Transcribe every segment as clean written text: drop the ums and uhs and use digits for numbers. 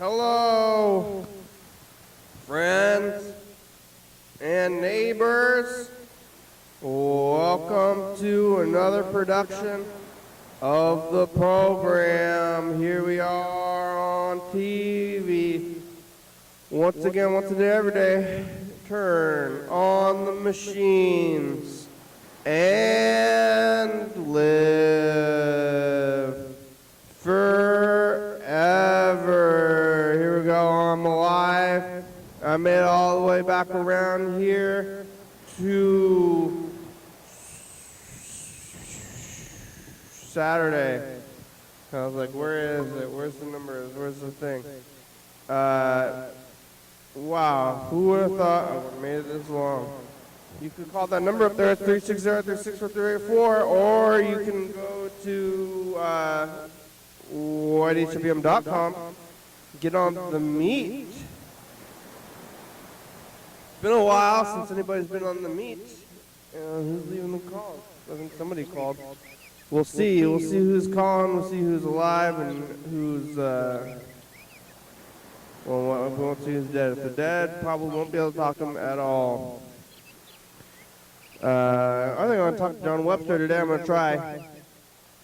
Hello, friends and neighbors. Welcome to another production of the program. Here we are on TV. Once again, once a day, every day. Turn on the machines and live forever. Here we go, I'm alive. I made it all the way back around here to Saturday. I was like, where is it? Where's the numbers? Where's the thing? Wow, who would have thought I would have made it this long? You can call that number up there at 360-364-384, or you can go to YDHWM.com, get on the meet. It's been a while since anybody's been on the meet. Who's leaving the call? I think somebody called. We'll see. We'll see who's calling. We'll see who's alive and who's, well, we won't see who's dead. If they're dead, probably won't be able to talk to them at all. I think I'm going to talk to John Webster today. I'm going to try.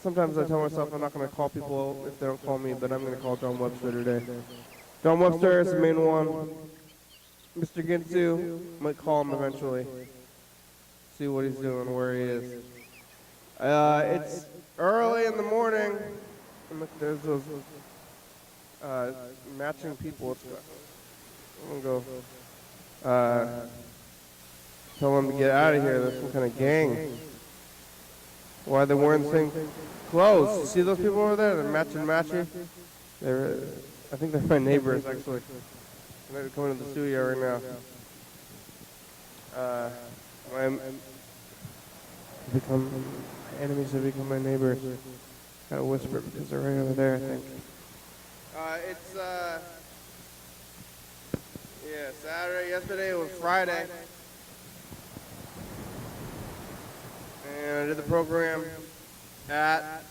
Sometimes I tell myself I'm not going to call people if they don't call me, but I'm going to call John Webster today. John Webster is the main one. Mr. Ginsu, might call him eventually. See what he's doing, where he is. It's early in the morning. And look, there's those matching people. I'm going to go tell them to get out of here. There's some kind of gang. Why are they wearing the same clothes? You see those people over there? They're matchy. I think they're my neighbors, actually. They're coming to the studio right now. My enemies have become my neighbors. Gotta whisper because they're right over there, I think. It's Saturday. Yesterday was Friday. And I did the program at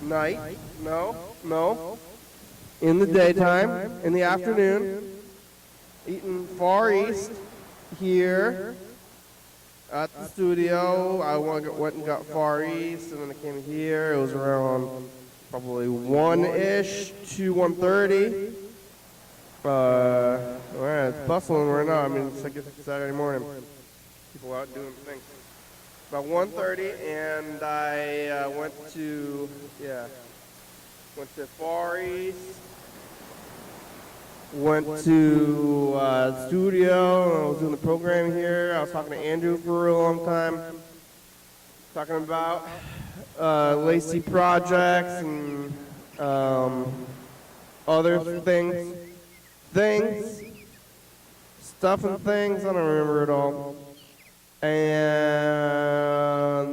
night. No. In the daytime, in the afternoon, eating Far East here at the studio. I went and got Far East, and then I came here. It was around probably 1-ish to 1:30. It's bustling right now. I mean, it's like it's Saturday morning. People out doing things. About 1:30, and I went to Far East. Went to studio. I was doing the program here. I was talking to Andrew for a long time, talking about Lacey projects and other things, stuff and things. I don't remember it all. And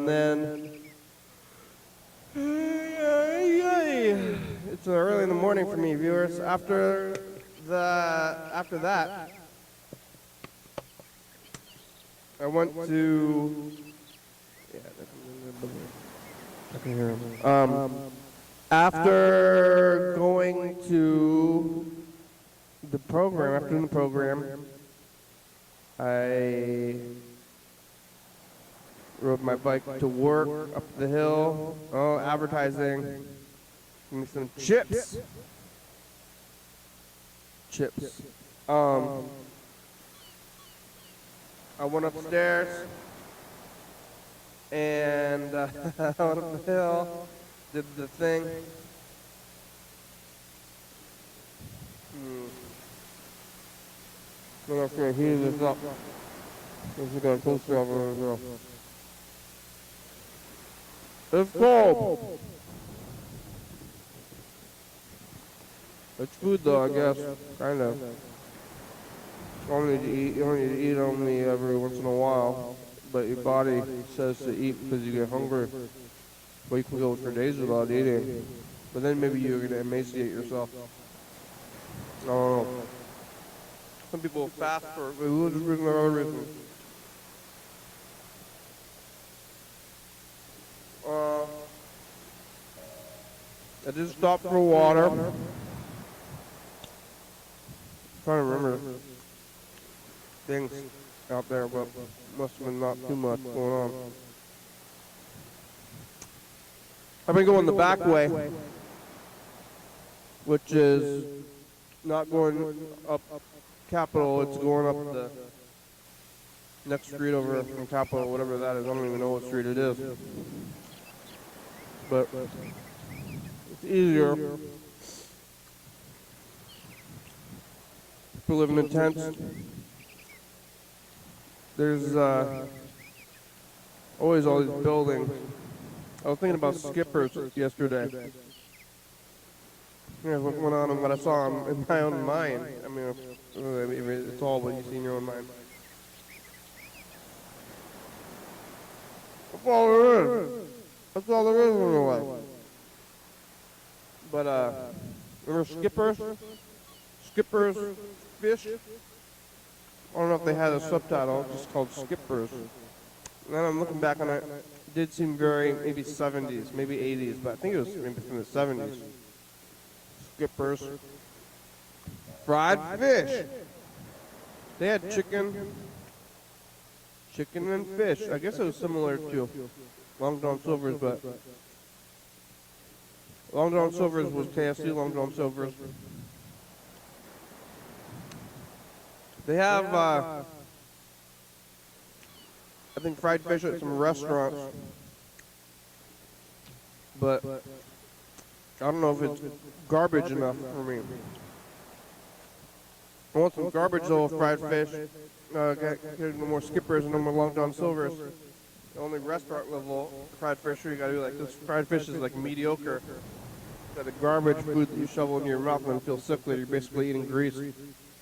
then it's early in the morning for me, viewers. After that, I went to. I can hear him. After going to the program, after the program, I rode my bike to work up the hill. Oh, advertising. Give me some chips. I went upstairs and went up the hill, did the thing. I'm not going to heat this up. This is going to toast me over as well. It's cold. It's food though, I guess. Kind of. You only need to eat only every once in a while. But your body says to eat because you get hungry. But you can go for days without eating. But then maybe you're going to emaciate yourself. I don't know. Some people fast for religious reasons or other reasons. I just stopped for water. trying to remember things out there, but must have been not too much going on. I've been going the back way, which is not going up Capitol, it's going up the next street over from Capitol, whatever that is. I don't even know what street it is. But it's easier. People living in tents. There's always all these buildings. I was thinking about skippers yesterday. Yeah, what went on and what I saw in my own mind. I mean, it's all what you see in your own mind. That's all there is. That's all there is in your life. But, remember skippers? Skippers fish? I don't know if they had a subtitle, just called skippers. And then I'm looking back on it. It did seem very, maybe 70s, maybe 80s, but I think it was maybe from the 70s. Skippers. Fried fish. They had chicken and fish. I guess it was similar to Long John Silver's, but Long John Silver's was KFC, Long John Silver's. They have, I think, fried fish at some restaurants, but I don't know if it's garbage enough for me. I want some garbage though, fried fish. Get no more skippers and no more Long John Silver's. The only restaurant level fried fish you gotta do like this. Fried fish is like mediocre. That the garbage food that you shovel into your mouth and feel sick that you're basically eating grease.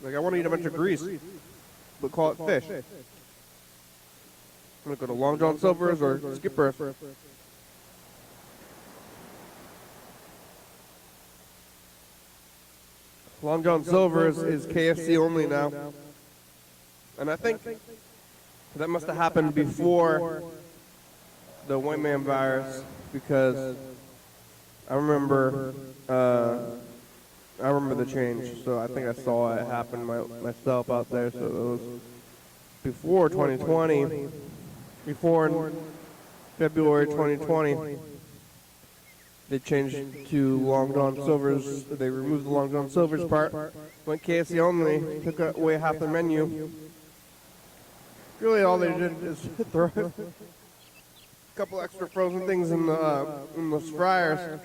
Like I want to eat a bunch of grease, but call it fish. I'm gonna go to Long John Silver's or Skipper's. Long John Silver's is KFC only now. And I think that must have happened before the white man virus, because I remember the change. So I think I saw it happen myself out there. So it was before 2020, before February 2020. They changed to Long John Silver's. They removed the Long John Silver's part. Went KFC only. Took away half the menu. Really, all they did is throw a couple extra frozen things in those fryers.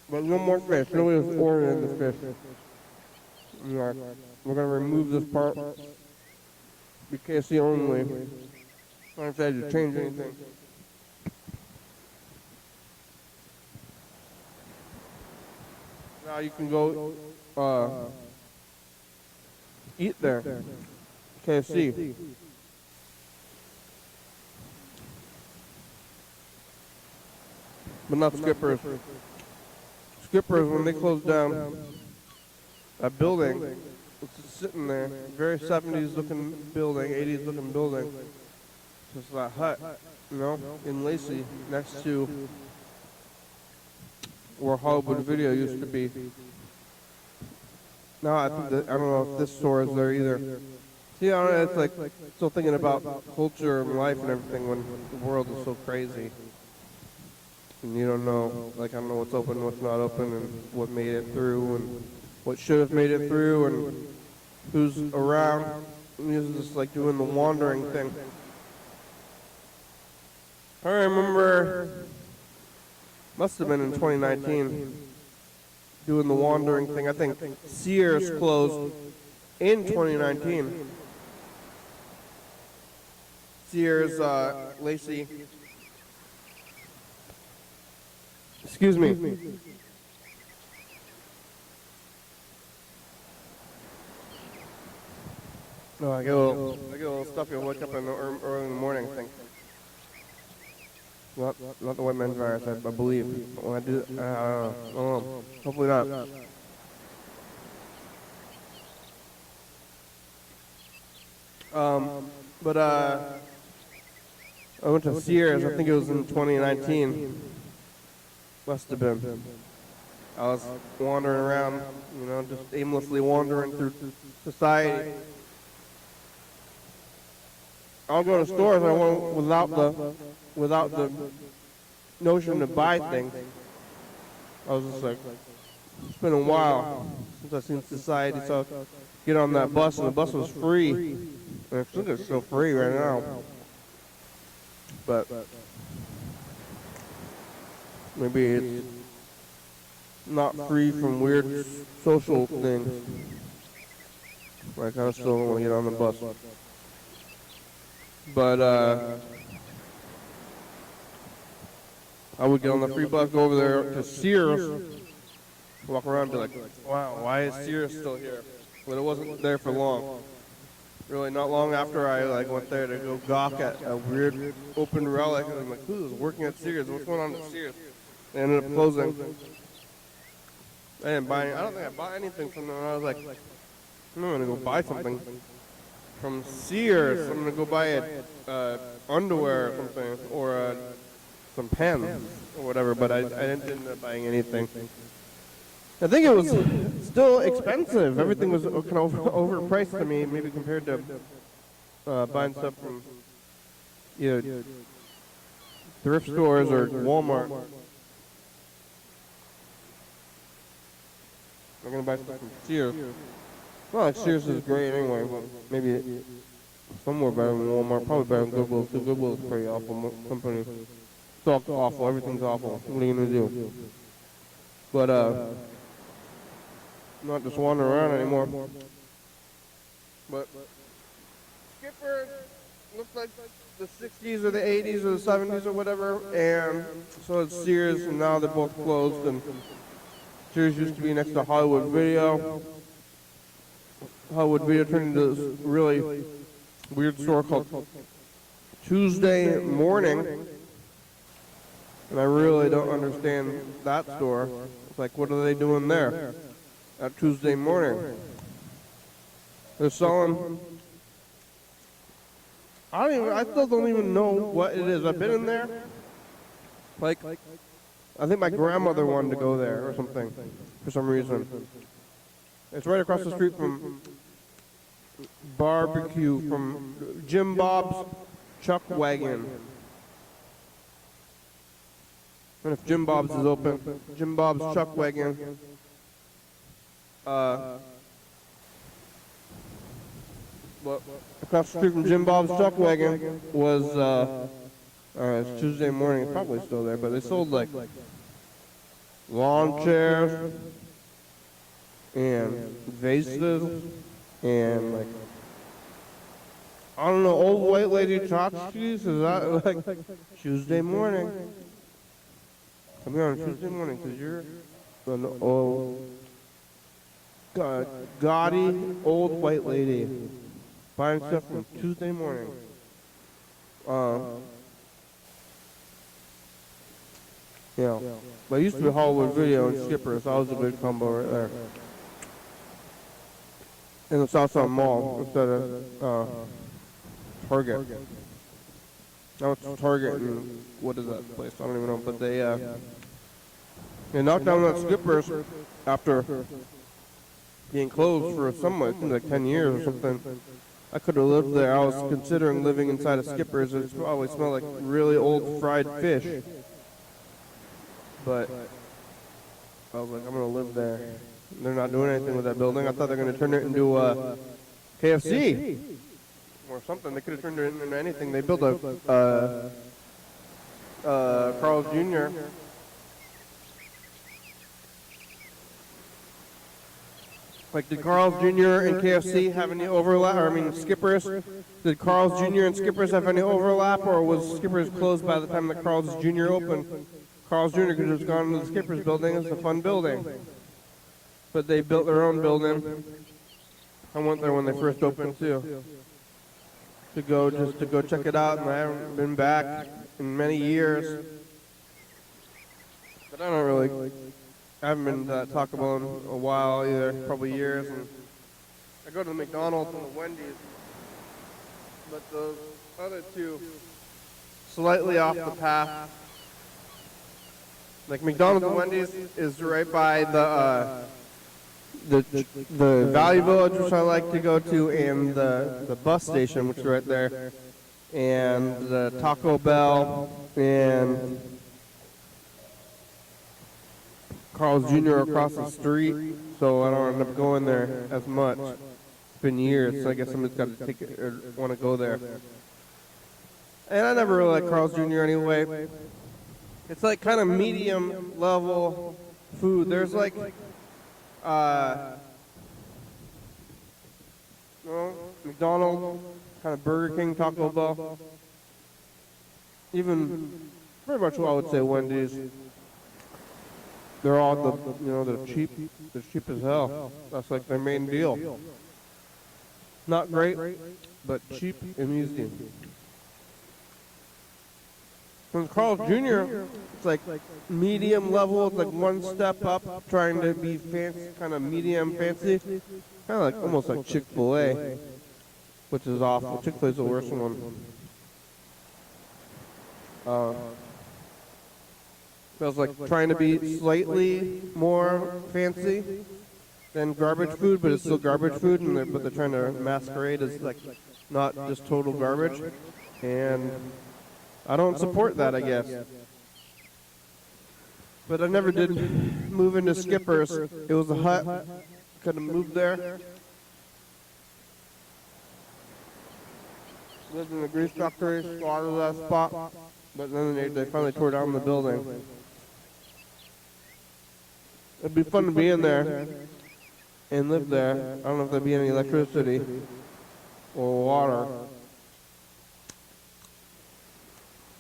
But no more fish. Nobody was ordering the fish. We're gonna remove this part. Be KFC only. I don't know if they had to change anything. Now you can go eat there. KFC. But not Skippers. Skippers, when they closed down that building, it's just sitting there. Very 70s looking building, 80s looking building. Just that hut, you know, in Lacey, next to where Hollywood Video used to be. No, I think that, I don't know if this store is there either. See, I don't know, it's like still thinking about culture and life and everything when the world is so crazy. And you don't know, like I don't know what's open, what's not open, and what made it through, and what should have made it through, and who's around. And he's just like doing the wandering thing. I remember, must have been in 2019, doing the wandering thing. I think Sears closed in 2019. Sears, Lacey. Excuse me. No, I get a little stuffy. I wake up in the early in the morning. Think. Not the white man's virus, I believe. When I do, I don't know. Hopefully not. But I went to Sears. I think it was in 2019. Must have been. I was wandering around, just aimlessly wandering through society. I'll go to stores and I want without the notion to buy things. I was just like, it's been a while since I've seen society, so get on that bus, and the bus was free. And I think it's still free right now. But maybe it's not free from weird social things. I kind of still don't want to get on the bus. But I would get on the free bus, go over there to Sears, walk around and be like, wow, why is Sears still here? But it wasn't there for long. Really, not long after I went there to go gawk at a weird open relic, and I'm like, who's working at Sears? What's going on at Sears? They ended up closing. I don't think I bought anything from them. I was like, I'm going to go buy something from Sears. I'm going to go buy underwear or something, or some pens or whatever, but I didn't end up buying anything. I think it was still expensive. Everything was kind of overpriced to me, maybe compared to buying stuff from either thrift stores or Walmart. I'm going to buy stuff from Sears. Well, like Sears is great anyway, but maybe somewhere better than Walmart. Probably better than Goodwill, too. Goodwill is a pretty awful company. It's all awful. Everything's awful. What are you going to do? But, I'm not just wandering around anymore. But Skipper looks like the 60s or the 80s or the 70s or whatever, and so it's Sears, and now they're both closed. And Sears used to be next to Hollywood Video. Hollywood Video turned into this really weird store called Tuesday Morning, and I really don't understand that store. It's like, what are they doing there at Tuesday Morning? They're selling, I still don't even know what it is. I've been in there, like, I think my grandmother wanted to go there or something for some reason. It's right across the street from barbecue, from Jim Bob's Chuck Wagon. And if Jim Bob's is open, Jim Bob's Chuck Wagon. Across the street from Jim Bob's Chuck Wagon was, it's Tuesday Morning, it's probably still there, but they sold like lawn chairs and vases and like, I don't know, old white lady tchotchkes. Is that like Tuesday Morning? Come here on Tuesday morning because you're an old, gaudy old white lady buying stuff from Tuesday Morning. Yeah, but it used to be Hollywood Video and Skipper, so that was a good combo right there. In the Southside Mall instead of Target. Now it's Target and what is that place? I don't even know, but they knocked down that Skipper's after being closed for some, I think like 10 years or something. I could have lived there. I was considering living inside of Skipper's. It always smelled like really old fried fish. But I was like, I'm going to live there. They're not doing anything with that building. I thought they were going to turn it into a KFC or something. They could have turned it into anything. They built a Carl's Jr. Like, did Carl's Jr. and KFC have any overlap? Or, I mean, Skipper's. Did Carl's Jr. and Skipper's have any overlap? Or was Skipper's closed by the time that Carl's Jr. opened? Carl's Jr. could have just gone to the Skipper's building. It's a fun building. But they built their own building. I went there when they first opened, too. To go check it out, and I haven't been back in many years. But I haven't been to Taco Bell in a while either, probably years. And I go to the McDonald's and the Wendy's. But the other two, slightly off the path. Like McDonald's and Wendy's is right by the Valley Village, which I like to go to, and the bus station, which is right there, and the Taco Bell and Carl's Jr. across the street. So I don't end up going there as much. It's been years, so I guess somebody's got to take it or want to go there. And I never really liked Carl's Jr. anyway. It's like kind of medium level food. There's like, McDonald's, kind of Burger King, Taco Bell. Even pretty much what I would say Wendy's. They're all they're cheap. They're cheap as hell. That's like their main deal. Not great, but cheap and easy. From Carl's Jr., it's like medium level. It's like one step up, trying to be fancy, kind of medium fancy. Kind of like almost like Chick-fil-A, which is awful. Chick-fil-A is the worst one. Feels like trying to be slightly more fancy than garbage food, but it's still garbage food, but they're trying to masquerade as like not just total garbage. And I don't support that, I guess. But I never did move into Skipper's. It was a hut. Could have moved there. Lived in a grease factory, started that spot. But then they finally tore down the building. It'd be fun to be in there and live there. I don't know if there'd be any electricity or water.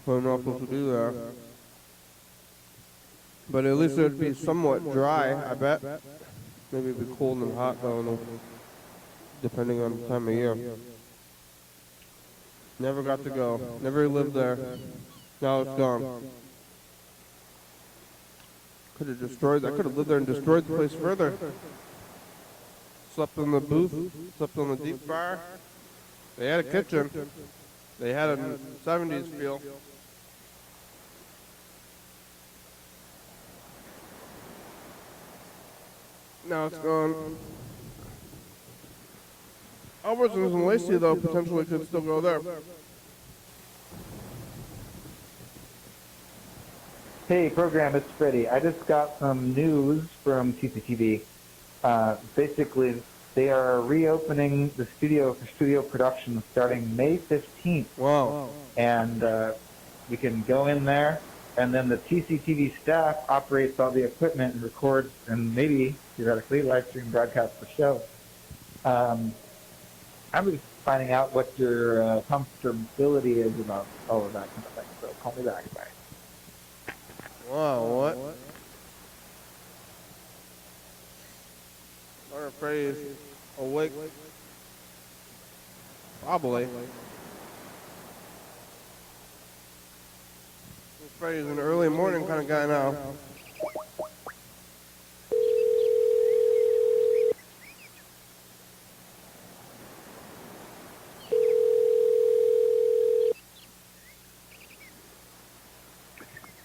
I don't know if supposed to do that. But at least it'd be somewhat dry, I bet. Maybe it'd be cold and hot though, depending on the time of year. Never got to go. Never lived there. Now it's gone. Could have destroyed. I could have lived there and destroyed the place further. Slept in the booth. Slept on the deep fryer. They had a kitchen. They had a 70s feel. Now it's gone. Albertsons and Lacey, though, potentially could still go there. Hey, program, it's Freddie. I just got some news from TCTV. Basically, they are reopening the studio for studio production starting May 15th. Wow. And we can go in there, and then the TCTV staff operates all the equipment and records and maybe, theoretically, live stream broadcast the show. I'm just finding out what your comfortability is about all of that kind of thing. So call me back. Bye. Wow, what? Our phrase, awake. Probably. This phrase an early morning kind of guy now.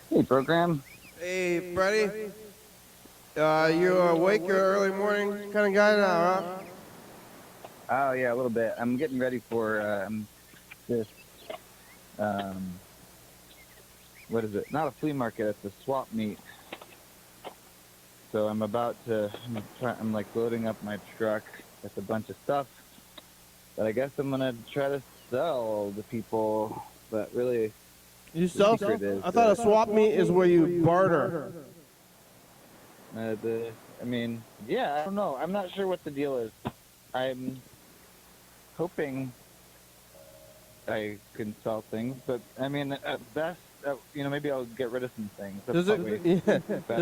Hey, program. Hey, Freddie. You awake or early morning kind of guy now, huh? Oh, yeah, a little bit. I'm getting ready for this, what is it? Not a flea market, it's a swap meet. So I'm about to, I'm like loading up my truck with a bunch of stuff that I guess I'm going to try to sell to people, but really... You sell stuff? I thought a swap meet is where you barter. I mean, yeah, I don't know. I'm not sure what the deal is. I'm hoping I can sell things, but I mean, at best, maybe I'll get rid of some things. Does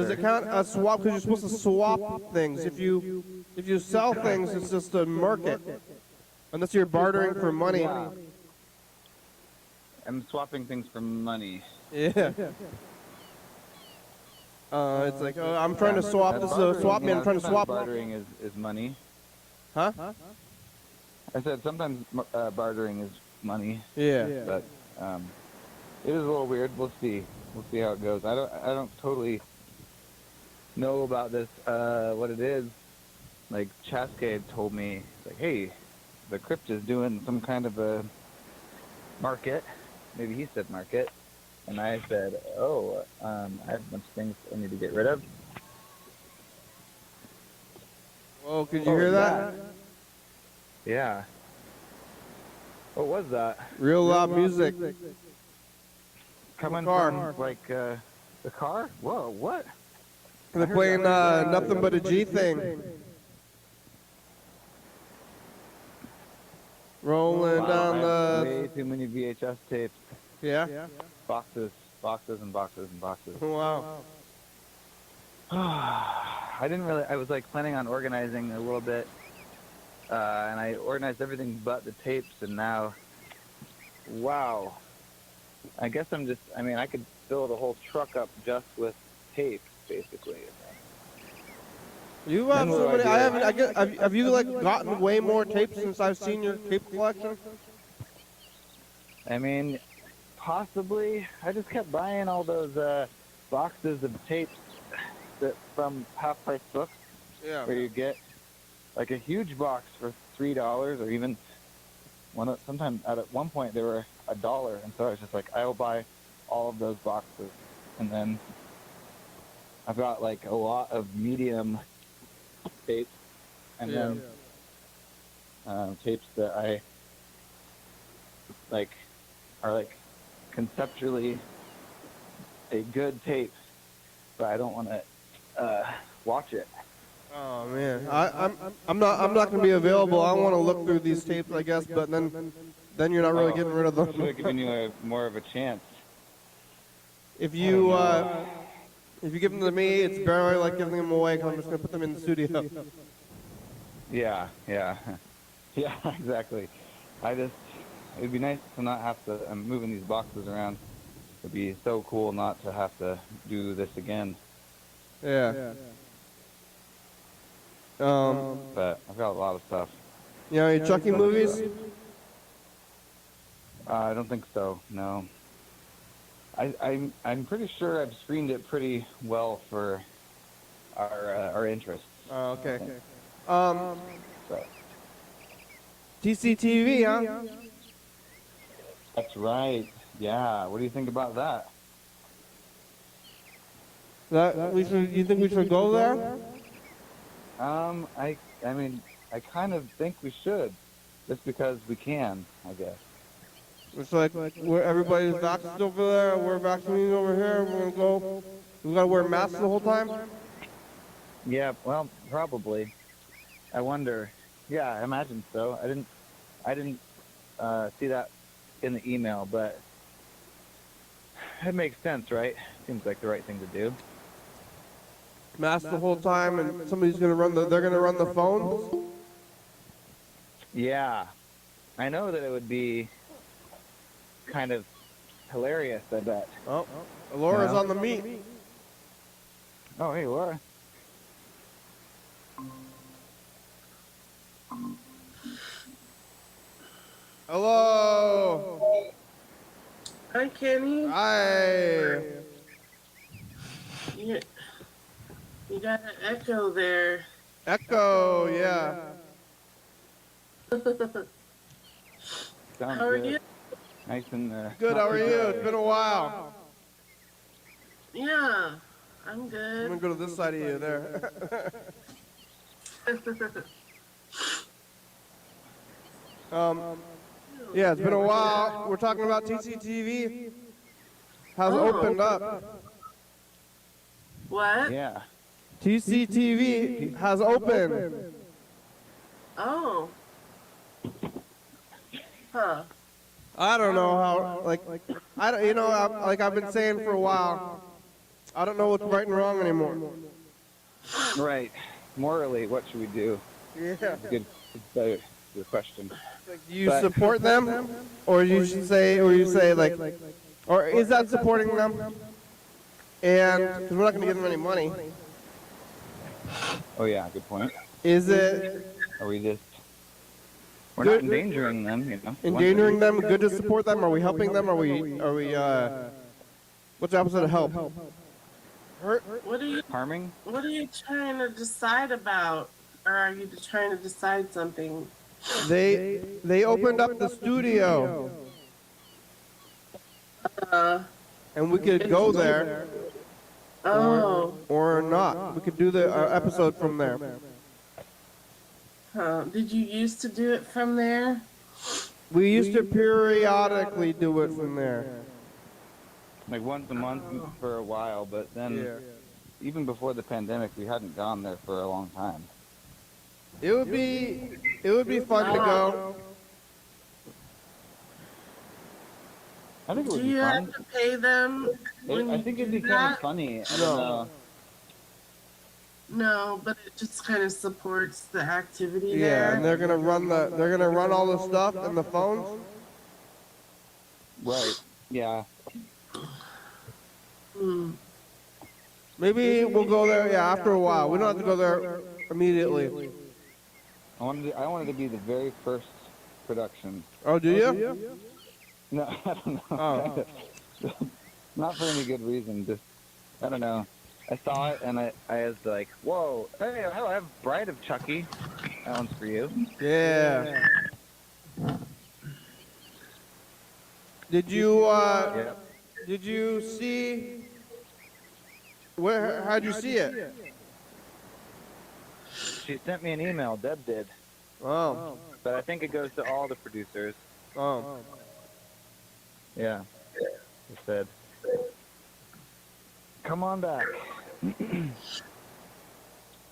it count a swap? Because you're supposed to swap things. If you sell things, it's just a market. Unless you're bartering for money. Wow. I'm swapping things for money. Yeah. It's like, I'm trying to swap. This is a swap me. I'm trying to swap. Bartering is money. Huh? I said sometimes bartering is money. Yeah. But it is a little weird. We'll see. we'll see how it goes. I don't totally know about this, what it is. Like, Chascade told me, like, hey, the Crypt is doing some kind of a market. Maybe he said market. And I said, oh, I have a bunch of things I need to get rid of. Whoa, could you hear that? Yeah. What was that? Real loud music. Coming car. from, like, the car? Whoa, what? They're playing Nothing But a G Thing. Rolling down the... Way too many VHS tapes. Yeah? Boxes and boxes and boxes. Wow. I didn't really, I was like planning on organizing a little bit, and I organized everything but the tapes, and now, wow. I guess I mean, I could fill the whole truck up just with tapes, basically. You have so many, have you like gotten way more tapes since I've seen your tape collection? I mean, possibly. I just kept buying all those boxes of tapes from half-price books, where you get like a huge box for $3, or even sometimes at one point they were $1, and so I was just like, I will buy all of those boxes, and then I've got like a lot of medium tapes, and then tapes that I like are like conceptually a good tape, but I don't want to watch it. Oh man, I'm not gonna be available. I want to look through these tapes, I guess, but then you're not really getting rid of them. Should have given you more of a chance. If you give them to me, it's barely like giving them away because I'm just gonna put them in the studio. Yeah, exactly. It'd be nice to not have to. I'm moving these boxes around. It'd be so cool not to have to do this again. Yeah. But I've got a lot of stuff. You know any Chucky movies? I don't think so. No. I'm pretty sure I've screened it pretty well for our interests. Oh, okay. So. TCTV, huh? That's right. Yeah. What do you think about that? You think we should go there? I mean, I kind of think we should, just because we can, I guess. It's like where everybody's vaccinated over there, we're vaccinated over here. We're gonna go. We gotta wear masks the whole time. Yeah. Well, probably. I wonder. Yeah, I imagine so. I didn't see that in the email, but it makes sense, right? Seems like the right thing to do. Mask the whole time, and somebody's gonna they're gonna run the phones. Yeah, I know that it would be kind of hilarious, I bet. Oh, Laura's on the meet. Oh, hey, Laura. Hello. Hi, Kenny. Hi. You got an echo there. Echo, yeah. Sounds How are good. you? Nice and Good. How are you? It's been a while. Yeah, I'm I'm good. gonna go to this side of you there. Yeah, it's been a while. We're talking about TCTV. Has opened up. What? Yeah. TCTV has opened. Oh. Huh. I don't know how. I don't. You know, I've been saying for a while. I don't know what's right and wrong anymore. Right. Morally, what should we do? Yeah. Good question. Do you support them, or you say like, or is that supporting them? And because we're not going to give them any money. Oh yeah, good point. Is it Are we just? We're Good. not endangering them, you know. endangering them? Good to support them? Are we helping them? Are we What's the opposite of help? Hurt? What are you Harming? What are you trying to decide about? Or are you trying to decide something? They opened up the studio, Uh, and we could go there oh, or not. We could do the episode from there. did you used to do it from there? We used to periodically do it from there. Like once a month for a while, but then even before the pandemic, we hadn't gone there for a long time. It would be fun to go. I think it would Do be you fun. have to pay them when I you think do it'd be kind that? of funny. I don't know. No, but it just kind of supports the activity Yeah, there. and they're gonna run all the stuff and the phones. Right. Yeah. Hmm. Maybe we'll go there. Yeah, after a while. We don't have to go there immediately. I wanted to be the very first production. Oh, do you? No, I don't know. Oh. Not for any good reason. Just, I don't know. I saw it and I was like, whoa, hey, I have Bride of Chucky. That one's for you. Yeah. Did you Yeah. did you see how'd you see it? She sent me an email, Deb did. Oh. But I think it goes to all the producers. Oh. Yeah. She said, come on back.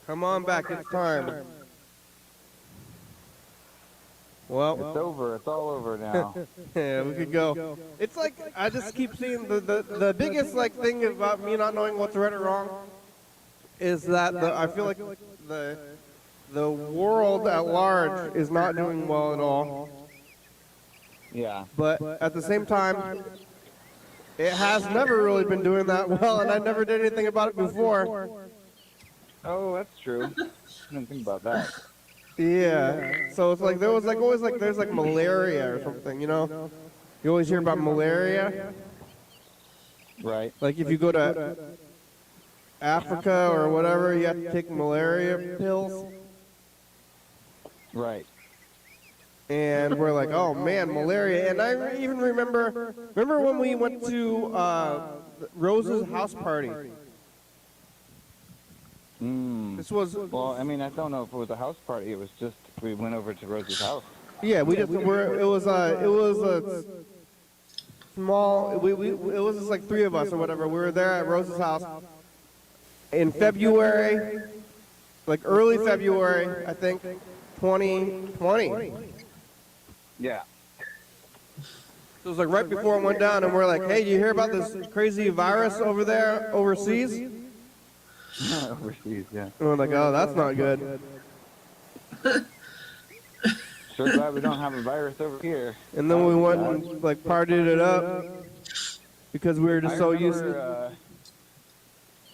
Come on back, it's time. Well, It's over. It's all over now. yeah, we could go. It's like I just keep seeing the biggest like thing about me not knowing what's right or wrong is that I feel like the world at large is not doing well at all. Yeah. But at the same time, it has never really been doing that well, and I never did anything about it before. Oh, that's true. I didn't think about that. Yeah. So it's like there was like always like there's like malaria or something, you know? You always hear about malaria. Right. Like if you go to Africa or whatever, you have to take malaria pills. Right. And we're like, oh man, malaria. And I even remember when we went to Rose's house party. This was Well, I mean, I don't know if it was a house party. It was just we went over to Rosie's house. yeah, we just were. It was a small. It was just like three of us or whatever. We were there at Rose's house in February, like early February, I think, 2020. Yeah. So it was like right before it went down, and we're like, hey, do you hear about this crazy virus over there overseas? Overseas, yeah. And we're like, oh, that's not good. Sure glad we don't have a virus over here. And then we went and like partied it up because we were just so used to.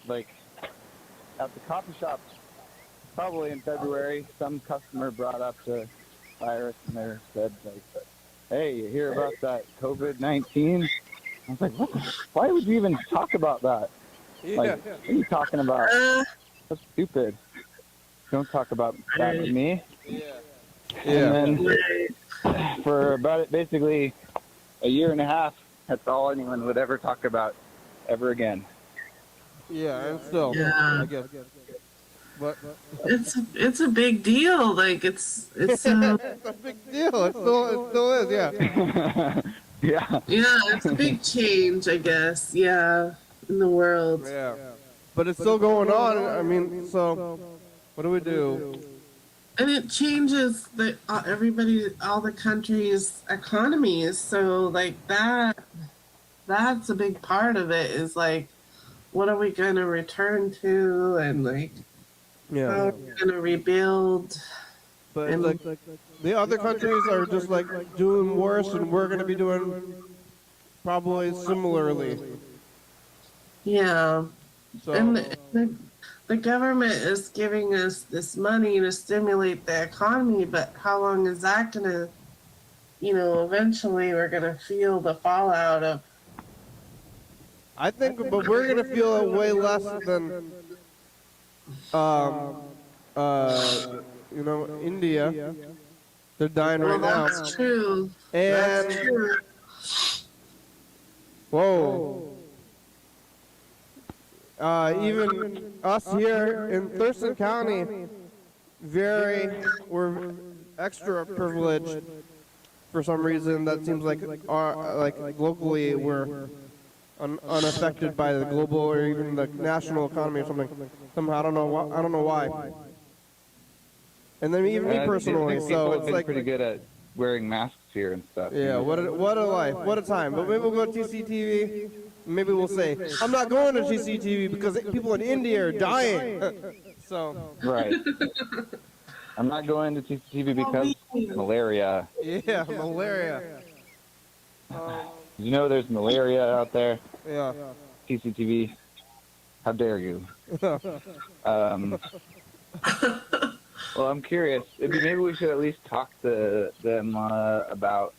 Like at the coffee shop, probably in February, some customer brought up the virus and they said like, "Hey, you hear about that COVID-19?" I was like, "What? Why would you even talk about that? Yeah. Like, what are you talking about? That's stupid. Don't talk about that with me." Yeah. And then for about basically a year and a half, that's all anyone would ever talk about ever again. Yeah, and still, Yeah. I guess. But It's a big deal. Like it's it's a big deal. It still is. Yeah. Yeah. yeah, it's a big change, I guess. Yeah, in the world. Yeah. But it's still going on. I mean, so what do we do? And it changes the all the countries' economies. So like that's a big part of it. Is like, what are we gonna return to, and like, how Yeah. are we gonna rebuild? But And like the other countries are just like doing worse, and we're gonna be doing probably similarly. Yeah, So and the government is giving us this money to stimulate the economy, but how long is that gonna? Eventually we're gonna feel the fallout of I think, but we're gonna feel it way less than, um, India. They're dying Well, right now. that's true. And That's true. whoa, even us here in Thurston County, we're extra privileged for some reason. That seems like locally we're unaffected by the global or even the national economy or something. Somehow I don't know why. And then even me personally, so it's like pretty good at wearing masks here and stuff. yeah, what a life, what a time. But maybe we'll go to TCTV. Maybe we'll say I'm not going to TCTV because people in India are dying. So Right. I'm not going to TCTV because malaria. yeah, malaria. You know there's malaria out there. Yeah. TCTV. How dare you? Well, I'm curious. Maybe we should at least talk to them about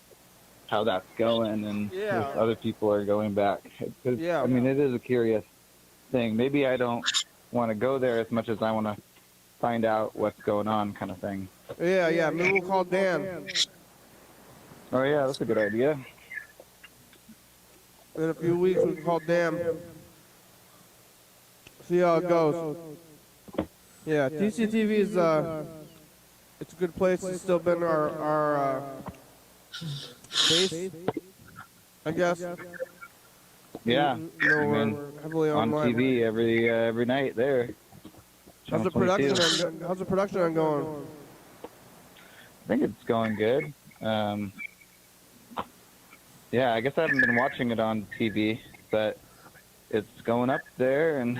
how that's going and if other people are going back. Yeah. I mean, it is a curious thing. Maybe I don't want to go there as much as I want to find out what's going on, kind of thing. Yeah. Maybe we'll call Dan. Oh yeah, that's a good idea. In a few weeks, we'll call Dan. See how it goes. Yeah, TCTV is it's a good place. It's still been our base, I guess. Yeah, We're heavily on online. TV every night there. How's the production? How's the production going? I think it's going good. Yeah, I guess I haven't been watching it on TV, but it's going up there, and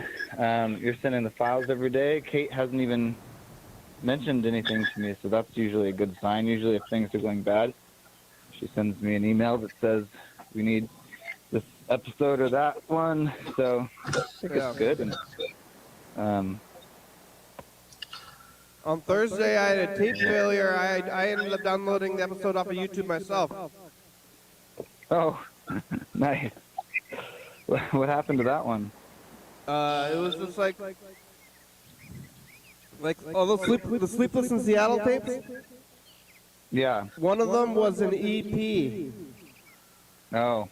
you're sending the files every day. Kate hasn't even mentioned anything to me, so that's usually a good sign. Usually if things are going bad, she sends me an email that says we need this episode or that one, so I think it's good. And on Thursday, I had a tape failure. I ended up downloading the episode off of YouTube myself. Oh, nice. What happened to that one? It was just like all the Sleepless in Seattle tapes. Yeah. One of them was an EP. Oh.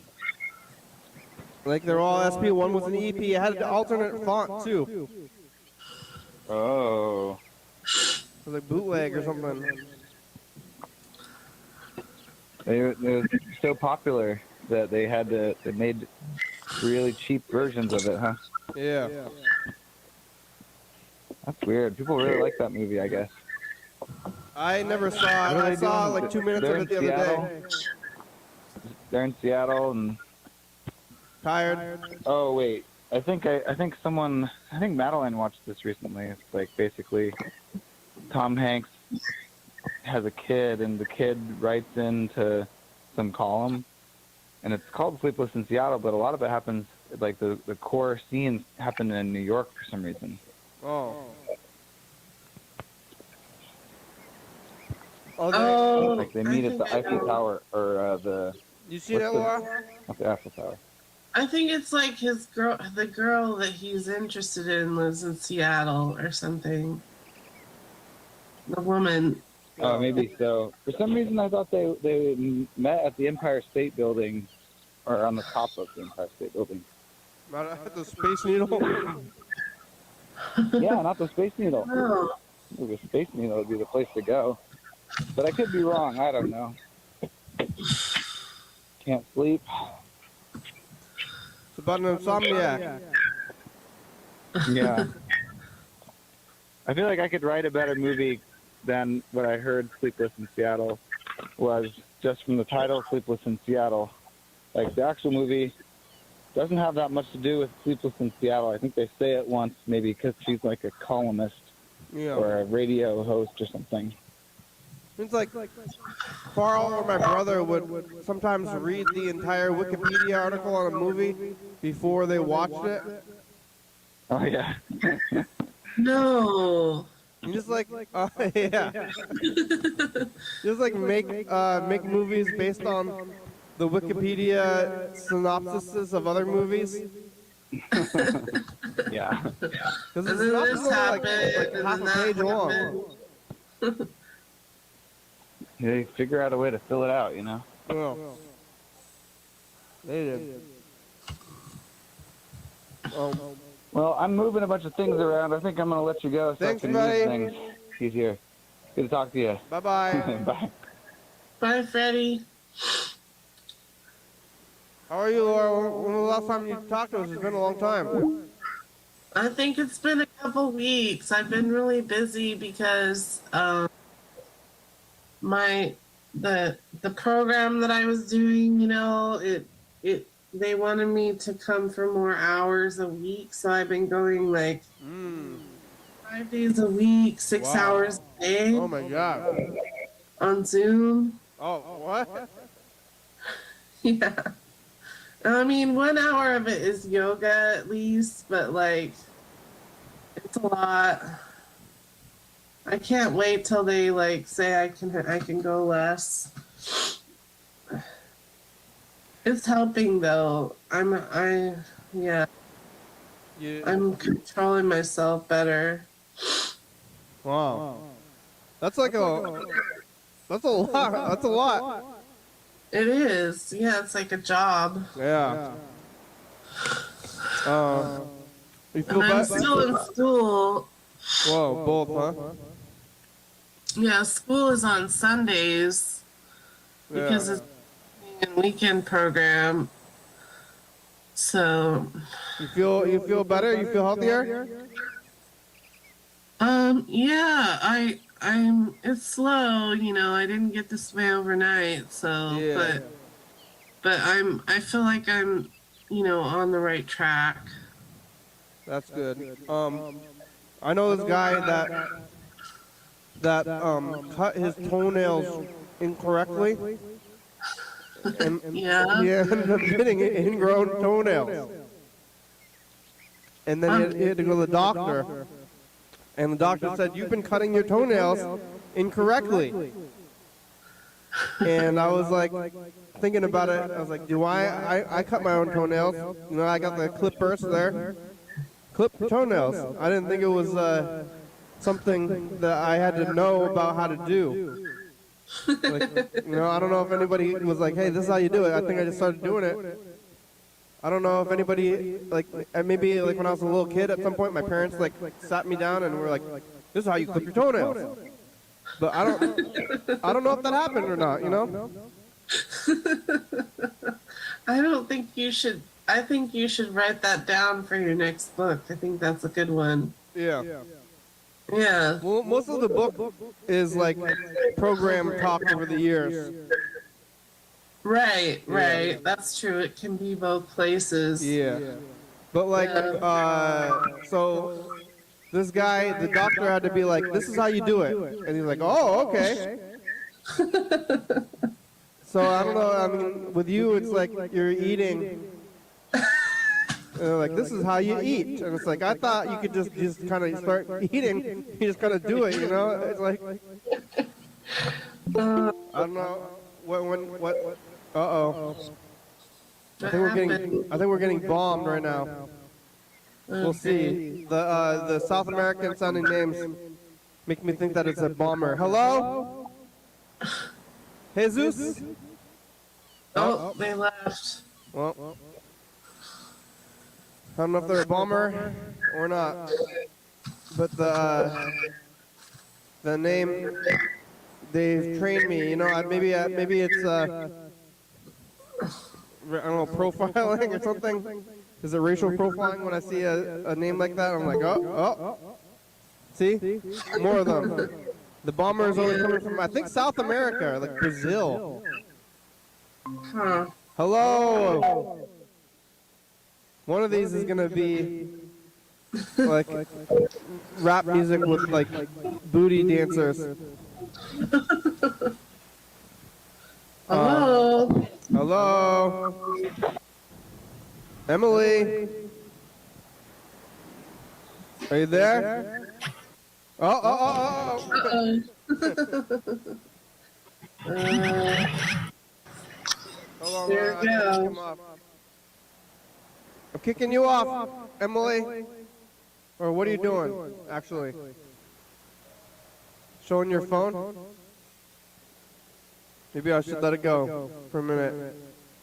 Like they're all SP. One was an EP. It had an alternate font too. Oh. It was like bootleg or something. They were so popular that they made really cheap versions of it, huh? Yeah. That's weird. People really like that movie, I guess. I never saw it. I saw like 2 minutes of it the other day. They're in Seattle and Tired. oh wait, I think Madeline watched this recently. It's like basically Tom Hanks has a kid and the kid writes into some column and it's called Sleepless in Seattle, but a lot of it happens like the core scenes happen in New York for some reason. Oh. Like they meet at the Eiffel Tower or the. You see that, Laura? Not the Eiffel Tower. I think it's like the girl that he's interested in lives in Seattle or something. The woman. Oh, maybe so. For some reason, I thought they met at the Empire State Building, or on the top of the Empire State Building. Not at the Space Needle? Yeah, not the Space Needle. Oh. The Space Needle would be the place to go. But I could be wrong. I don't know. Can't sleep. It's about an insomniac. Yeah. I feel like I could write a better movie than what I heard Sleepless in Seattle was, just from the title Sleepless in Seattle. Like, the actual movie doesn't have that much to do with Sleepless in Seattle. I think they say it once, maybe because she's like a columnist or a radio host or something. It's like Carl or my brother would sometimes read the entire Wikipedia article on a movie before they watched it. Oh, yeah. No. And just like, yeah. Just like make movies based on the Wikipedia synopsises of other movies. Yeah. Because And it's then not this like happened, and half then a that page long. happened. They figure out a way to fill it out, you know. Yeah. They did. Well, I'm moving a bunch of things around. I think I'm gonna let you go so Thanks, I can move buddy. things. He's here. Good to talk to you. Bye-bye. Bye. Bye, Freddie. How are you, Laura? When was the last time you talked to us? It's been a long time. I think it's been a couple weeks. I've been really busy because the program that I was doing, you know, it they wanted me to come for more hours a week, so I've been going like 5 days a week, 6 Wow. hours a day Oh my God. on Zoom. Oh, what? Yeah. I mean, 1 hour of it is yoga at least, but like, it's a lot. I can't wait till they like say I can go less. It's helping though. Yeah, I'm controlling myself better. Wow. That's like that's a lot. That's a lot. It is. Yeah, it's like a job. Yeah. You feel And I'm bad? still in school. Whoa, both, huh? Yeah, school is on Sundays because Yeah. it's a weekend program. So, You feel better? You feel healthier? yeah, it's slow, you know, I didn't get this way overnight, so, Yeah. but I feel like I'm, you know, on the right track. That's good. I know this guy that cut his toenails incorrectly, and Yeah. he ended up getting ingrown toenails. And then he had to go to the doctor, and the doctor said, "You've been cutting your toenails incorrectly." And I was like, thinking about it, I was like, do I cut my own toenails? You know, I got the clippers there. Clip toenails. I didn't think it was something that I had to know about how to do. Like, you know, I don't know if anybody was like, hey, this is how you do it. I think I just started doing it. I don't know if anybody, like, maybe like when I was a little kid at some point, my parents like sat me down and were like, this is how you clip your toenails. But I don't know if that happened or not, you know? I don't think you should. I think you should write that down for your next book. I think that's a good one. Yeah. Yeah. Well, most of the book is like program talk over the years. Right, right. That's true. It can be both places. Yeah. But like, so this guy, the doctor had to be like, this is how you do it. And he's like, oh, okay. So I don't know, I mean, with you, it's like you're eating. Like, this is how you eat. And it's like, I thought you could just kind of start eating. You just kind of do it, you know? It's like, I don't know. What? Uh-oh. I think we're getting bombed right now. We'll see. The South American sounding names make me think that it's a bomber. Hello? Jesus? Oh, they left. Well, I don't know if they're a bomber or not, but the name they've trained me. You know, maybe it's I don't know, profiling or something. Is it racial profiling when I see a name like that? I'm like, oh. See? More of them. The bomber is only coming from, I think, South America, like Brazil. Huh. Hello! One of these is gonna be like rap music with like booty dancers. Hello. Hello? Emily? Are you there? Oh. Hold on, There I we gotta go. come up. I'm kicking you off, Emily. Or what are you doing, actually? Showing your phone? Maybe I should let it go for a minute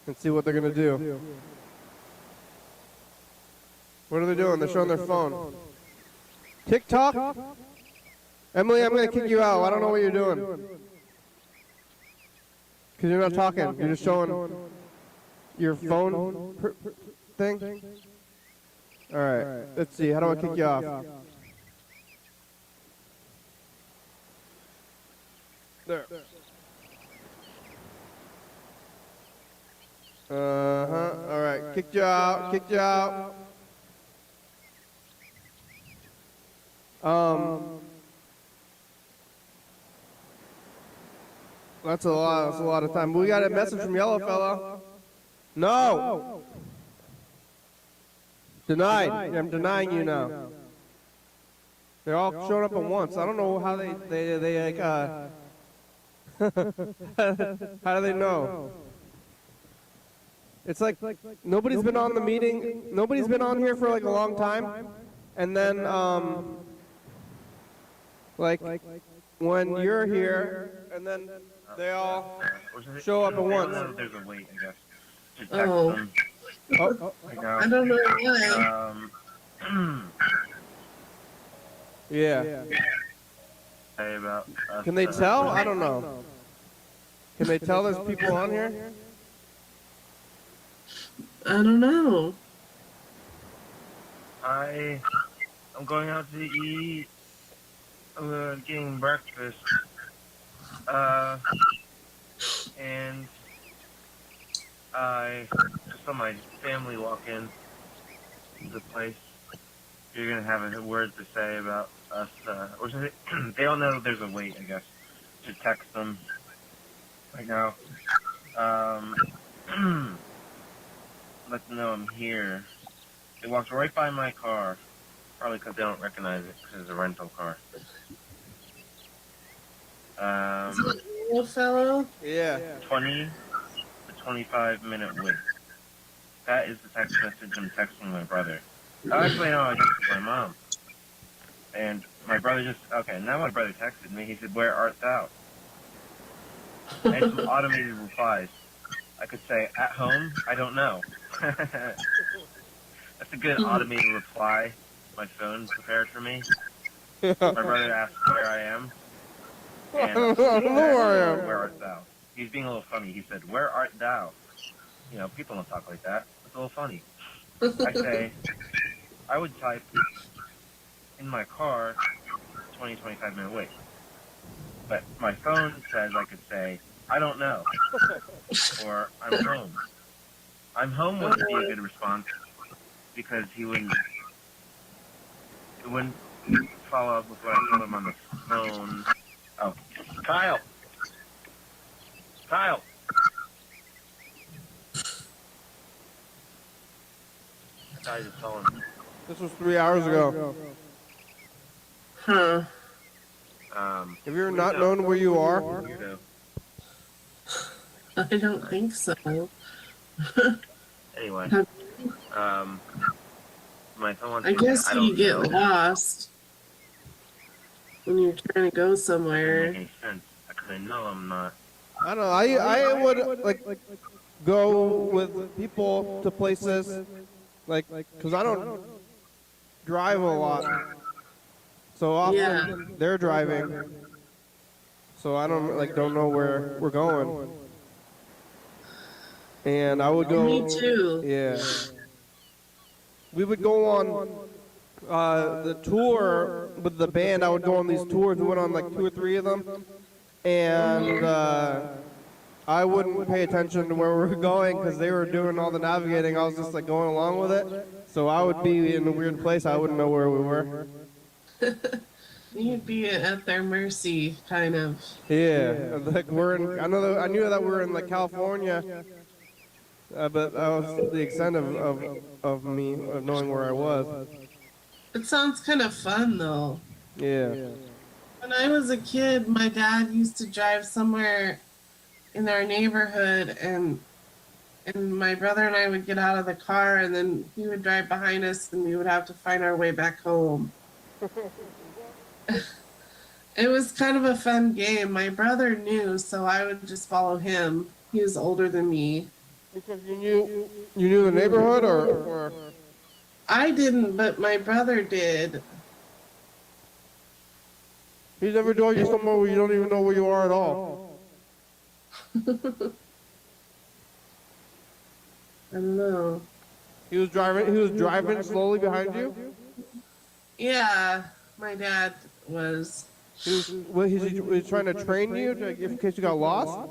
and see what they're going to do. What are they doing? They're showing their phone. TikTok? Emily, I'm going to kick you out. I don't know what you're doing. Because you're not talking. You're just showing your phone thing. All right. Let's see. How do I kick you off? There. All right. Kicked you out. Kicked you out. That's a lot. That's a lot of time. We got a message from Yellow Fella. No. Denied. I'm denying you now. They're all showing up at once. I don't know how they like how do they know? It's like nobody's been on the meeting. Nobody's been on here for like a long time, and then like when you're here, and then they all show up at once. There's a wait, I guess, to text Oh. them. Oh, Right now. I don't know why. yeah. Say about us, Can they tell? I don't know. Can they tell there's people on here? I don't know. I'm going out to eat. Getting breakfast. And I just saw my family walk in the place. You're gonna have a word to say about us, or should they all know there's a wait, I guess, to text them right now. Let them know I'm here. They walked right by my car, probably because they don't recognize it because it's a rental car. Little fellow? Yeah. 20 to 25-minute wait. That is the text message I'm texting my brother. Oh, actually, no, I texted my mom. And my brother now my brother texted me. He said, "Where art thou?" And some automated replies. I could say, "At home? I don't know." That's a good automated reply my phone prepared for me. My brother asked where I am. And I don't know where I am. Where art thou? He's being a little funny. He said, "Where art thou?" You know, people don't talk like that. It's a little funny. I say, I would type in my car 20, 25-minute wait. But my phone says I could say, "I don't know." Or, "I'm home." "I'm home" wouldn't be a good response because it wouldn't follow up with what I told him on the phone. Oh, Kyle! Kyle! I just told him. This was 3 hours ago. Huh. Have Have you ever not known where you are? Weirdo. I don't think so. Anyway, my phone wants I to guess I you don't get know. lost when you're trying to go Doesn't somewhere. make any sense. Because I know I'm not. I don't know. I would like go with people to places like because I don't drive a lot. So often Yeah. they're driving. So I don't know where we're going. And I would go. Me too. Yeah. We would go on the tour with the band. I would go on these tours. We went on like 2 or 3 of them. And I wouldn't pay attention to where we were going because they were doing all the navigating. I was just like going along with it. So I would be in a weird place. I wouldn't know where we were. You'd be at their mercy, kind of. Yeah, like we're in. I knew that we were in like California, but that was the extent of me of knowing where I was. It sounds kind of fun, though. Yeah. When I was a kid, my dad used to drive somewhere in our neighborhood, and and my brother and I would get out of the car, and then he would drive behind us, and we would have to find our way back home. It was kind of a fun game. My brother knew, so I would just follow him. He was older than me. Because you knew the neighborhood, or I didn't, but my brother did. he's never drove you somewhere where you don't even know where you are at all. I don't know. He was driving slowly behind you. Yeah, my dad was. Was he trying to train you in case you got lost?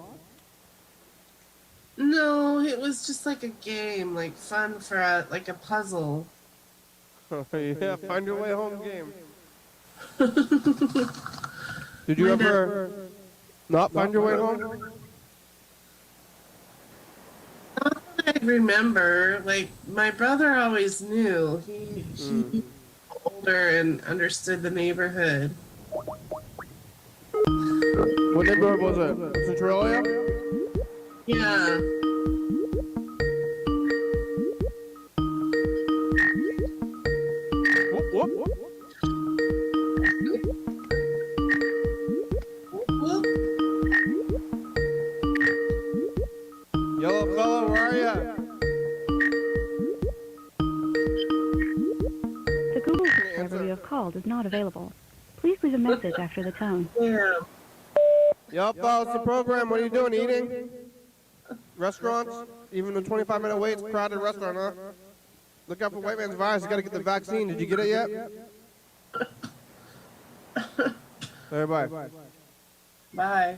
No, it was just like a game, like fun for like a puzzle. Yeah, find your way home game. Did you ever not find your way home? Not that I remember. Like my brother always knew. He was older and understood the neighborhood. What neighborhood was it? Centralia? Yeah. Whoop, whoop. Whoop. Yellow fella, where are ya? The Google server you have called is not available. Please leave a message after the tone. Yeah. Yup, it's the program. What are you doing? Eating? Restaurants? Even a 25-minute wait, it's a crowded restaurant, huh? Look out for white man's virus. You gotta get the vaccine. Did you get it yet? Bye. Bye.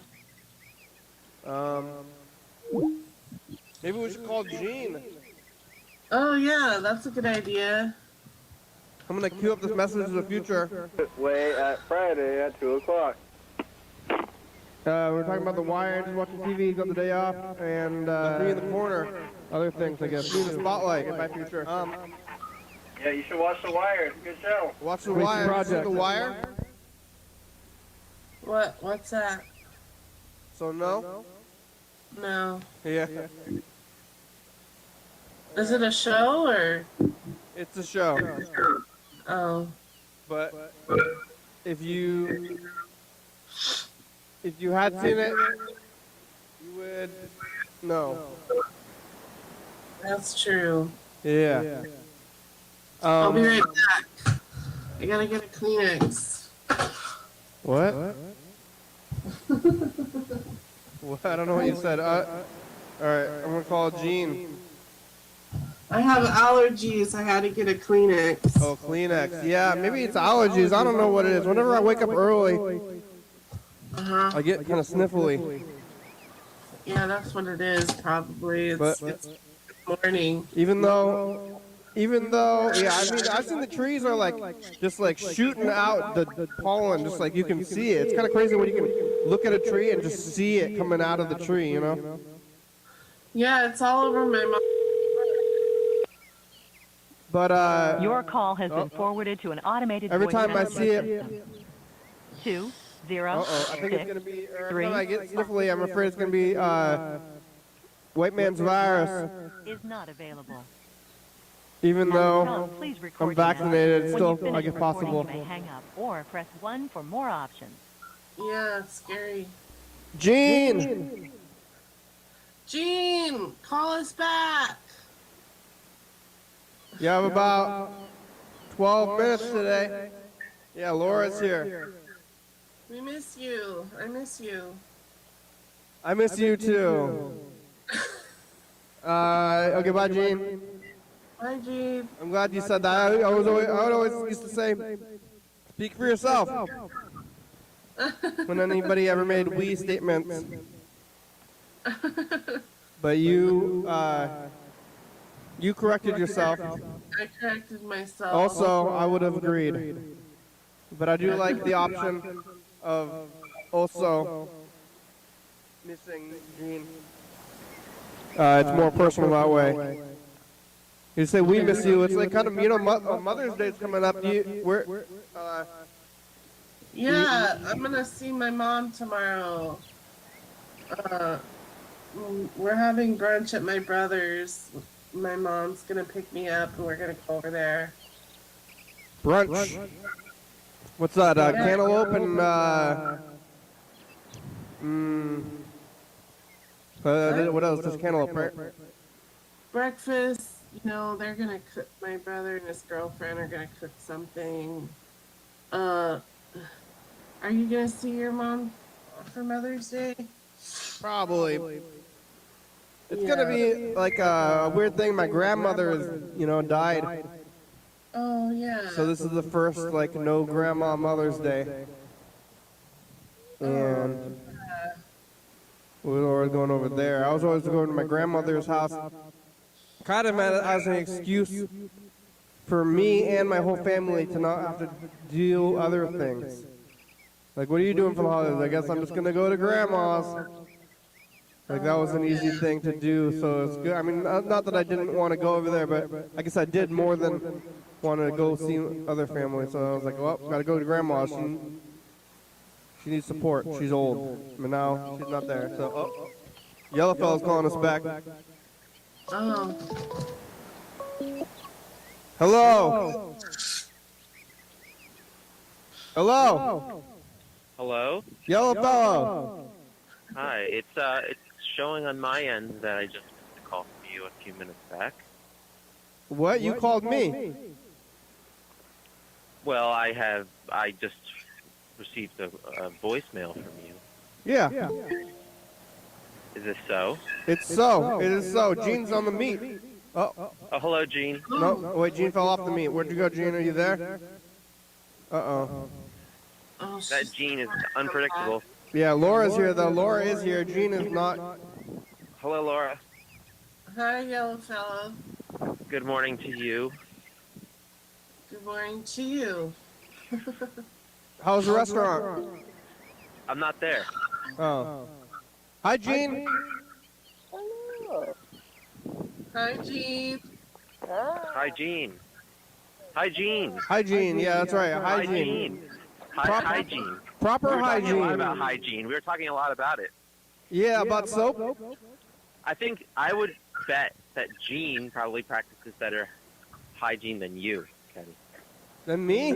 Maybe we should call Gene. Oh yeah, that's a good idea. I'm gonna queue up this message in the future. Way at Friday at 2 o'clock. We're talking about The Wire, just watching TV, got the day off, and Three in the Corner. Other things, I guess. Me in the Spotlight in my future. Yeah, you should watch The Wire. It's a good show. Watch The Wire. See The Wire? What's that? So no? No. Yeah. Is it a show or? It's a show. Oh. But if you had seen it, you would know. That's true. Yeah. I'll be right back. I gotta get a Kleenex. What? What? I don't know what you said. All right, I'm gonna call Gene. I have allergies. I had to get a Kleenex. Oh, Kleenex. Yeah, maybe it's allergies. I don't know what it is. Whenever I wake up early, I get kind of sniffly. Yeah, that's what it is. Probably. It's morning. Even though, yeah, I mean, I've seen the trees are just shooting out the pollen, just like you can see it. It's kind of crazy when you can look at a tree and just see it coming out of the tree, you know? Yeah, it's all over my mouth. But Your call has been forwarded to an automated every voice time I message see system. it, 2 0 I think it's gonna 6 be. Every 3 time I get sniffly, I'm afraid it's gonna be white man's virus. is not available. Even At the though tone, please record I'm your vaccinated, it's message. When still you like finish it's possible. recording, you may hang up or press 1 for more options. Yeah, it's scary. Gene. Gene, call us back. You have about 12 minutes today. Yeah, Laura's here. We miss you. I miss you. I miss you too. Okay, bye, Gene. Bye, Gene. I'm glad you said that. I would always used to say, speak for yourself. When anybody ever made we statements. But you corrected yourself. I corrected myself. Also, I would have agreed. But I do like the option of also missing Gene. It's more personal that way. You say we miss you. It's like kind of, Mother's Day's coming up. Yeah, I'm gonna see my mom tomorrow. We're having brunch at my brother's. My mom's gonna pick me up, and we're gonna go over there. Brunch. What's that? Cantaloupe and what else? Just cantaloupe, right? Breakfast. You know, they're gonna cook. My brother and his girlfriend are gonna cook something. Are you gonna see your mom for Mother's Day? Probably. It's gonna be like a weird thing. My grandmother is, died. Oh yeah. So this is the first like no grandma Mother's Day, and we're going over there. I was always going to my grandmother's house, kind of as an excuse for me and my whole family to not have to do other things. Like, what are you doing for the holidays? I guess I'm just gonna go to grandma's. Like, that was an easy thing to do, so it's good. I mean, not that I didn't want to go over there, but I guess I did more than want to go see other family. So I was like, well, gotta go to grandma's. She needs support. She's old, but now she's not there. So, Yellow Fellow's calling us back. Oh. Hello. Hello. Hello? Yellow Fellow. Hi. It's showing on my end that I just missed a call from you a few minutes back. What? You called me? Well, I just received a voicemail from you. Yeah. Is this so? It's so. It is so. Gene's on the meat. Oh. Oh, hello, Gene. No, wait, Gene fell off the meat. Where'd you go, Gene? Are you there? Uh-oh. That Gene is unpredictable. Yeah, Laura's here, though. Laura is here. Gene is not. Hello, Laura. Hi, Yellow Fellow. Good morning to you. Good morning to you. How's the restaurant? I'm not there. Oh. Hi, Gene. Hello. Hi, Gene. Hi, Gene. Hi, Gene. Hi, Gene. Yeah, that's right. Hi, Gene. Hi, hygiene. Proper hygiene. We were talking a lot about hygiene. We were talking a lot about it. Yeah, about soap? I think I would bet that Gene probably practices better hygiene than you, Kenny. Than me?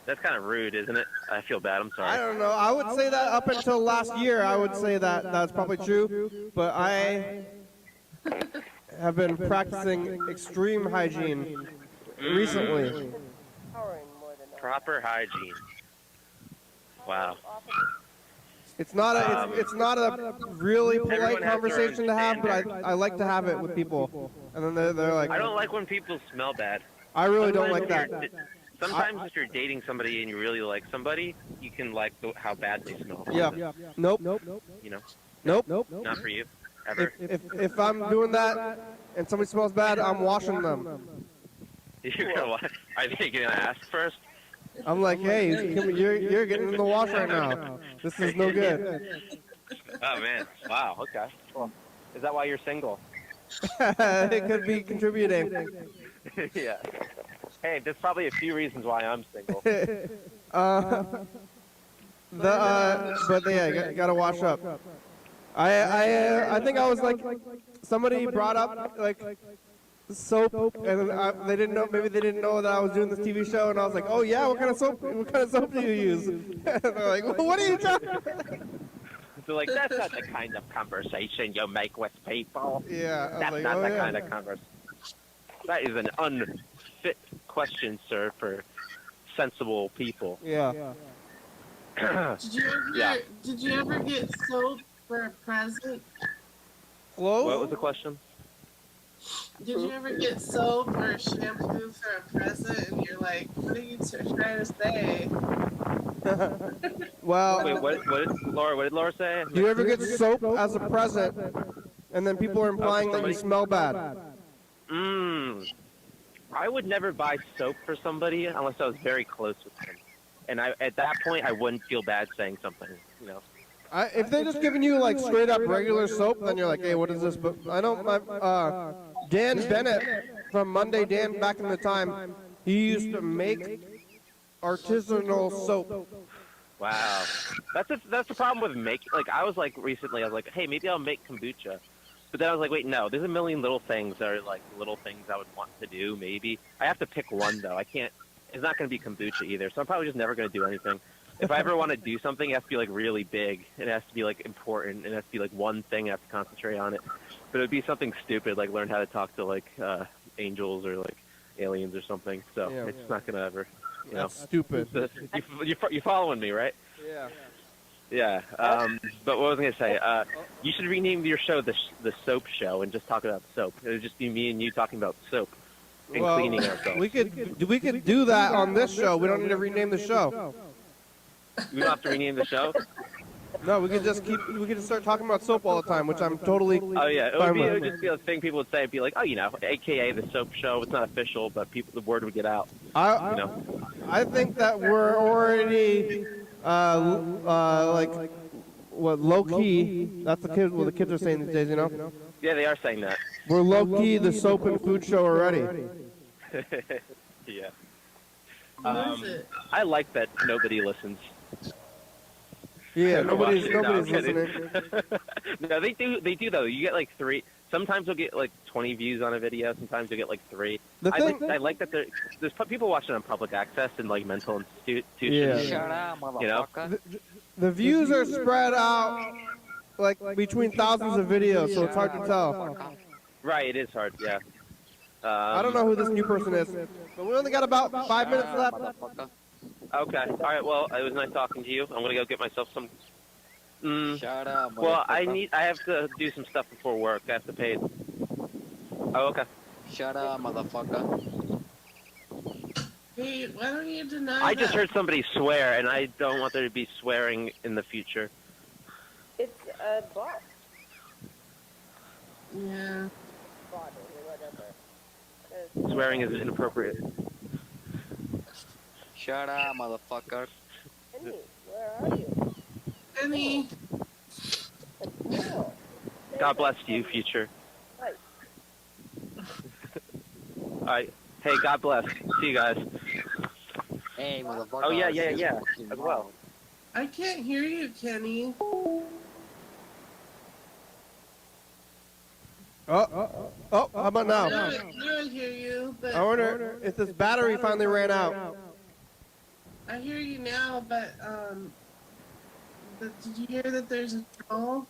That's kind of rude, isn't it? I feel bad. I'm sorry. I don't know. I would say that up until last year, I would say that that's probably true. But I have been practicing extreme hygiene recently. Proper hygiene. Wow. It's not a really polite conversation to have, but I like to have it with people. And then they're like, I don't like when people smell bad. I really don't like that. Sometimes if you're dating somebody and you really like somebody, you can like how bad they smell. Yeah. Nope. You know? Nope. Not for you. Ever. If I'm doing that and somebody smells bad, I'm washing them. Are they gonna ask first? I'm like, hey, you're getting in the wash right now. This is no good. Oh man! Wow. Okay. Well, is that why you're single? It could be contributing. Yeah. Hey, there's probably a few reasons why I'm single. But yeah, gotta wash up. I think I was like, somebody brought up like soap, and they didn't know. Maybe they didn't know that I was doing this TV show, and I was like, oh yeah, what kind of soap? What kind of soap do you use? They're like, well, what are you talking? So like, that's not the kind of conversation you make with people. Yeah, that's like, not the kind of conversation. That is an unfit question, sir, for sensible people. Yeah. Did you ever get soap for a present? Clothes? What was the question? Did you ever get soap or shampoo for a present and you're like, what are you trying to say? Well, wait, what did Laura say? Do you ever get soap as a present, and then people are implying that you smell bad? I would never buy soap for somebody unless I was very close with them. And at that point, I wouldn't feel bad saying something, you know. If they're just giving you like straight up regular soap, then you're like, hey, what is this? But I know Dan Bennett from Monday Dan back in the time, he used to make artisanal soap, Wow. That's the problem with making. Like, I was like recently, I was like, hey, maybe I'll make kombucha. But then I was like, wait, no. There's a million little things that are like little things I would want to do. Maybe I have to pick one though. I can't. It's not going to be kombucha either. So I'm probably just never going to do anything. If I ever want to do something, it has to be like really big. It has to be like important. It has to be like one thing. I have to concentrate on it. But it would be something stupid, like learn how to talk to like angels or like aliens or something. So Yeah. it's not going to ever. You know. That's stupid. You following me, right? Yeah. Yeah. But what was I gonna say? You should rename your show the Soap Show and just talk about soap. It would just be me and you talking about soap and cleaning ourselves. We could do that on this show. We don't need to rename the show. We don't have to rename the show. No, we could just start talking about soap all the time, which I'm totally. Oh yeah, it fine would with. just be a thing people would say. It'd be like, oh, you know, AKA the Soap Show. It's not official, but the word would get out. I think that we're already like what low key. That's what the kids are saying these days, you know. Yeah, they are saying that. We're low key the soap and food show already. Yeah. What is it? I like that nobody listens. Yeah, nobody's No, I'm kidding. listening. No, they do though. You get like 3. Sometimes you'll get like 20 views on a video. Sometimes you'll get like 3. I like that there's people watching on public access and like mental institutions. Yeah. Shut up, You know? motherfucker. The views are spread out like between thousands of videos, so it's hard to tell. Right, it is hard. Yeah. I don't know who this new person is, but we only got about 5 minutes left. Okay. All right. Well, it was nice talking to you. I'm gonna go get myself some. Shut up, Well, motherfucker. I have to do some stuff before work. I have to pay. Oh, okay. Shut up, motherfucker. Hey, why don't you deny I just that? heard somebody swear, and I don't want there to be swearing in the future. It's a bot. Yeah. Bot or whatever. Swearing is inappropriate. Shut up, motherfucker. Penny, where are you? Penny. Oh, God bless you, future. Right. All right. Hey, God bless. See you guys. Hey, motherfucker. Oh yeah. As well. I can't hear you, Kenny. Oh, how about now? Now I hear you, but I wonder if this battery finally ran out. I hear you now, but did you hear that there's a troll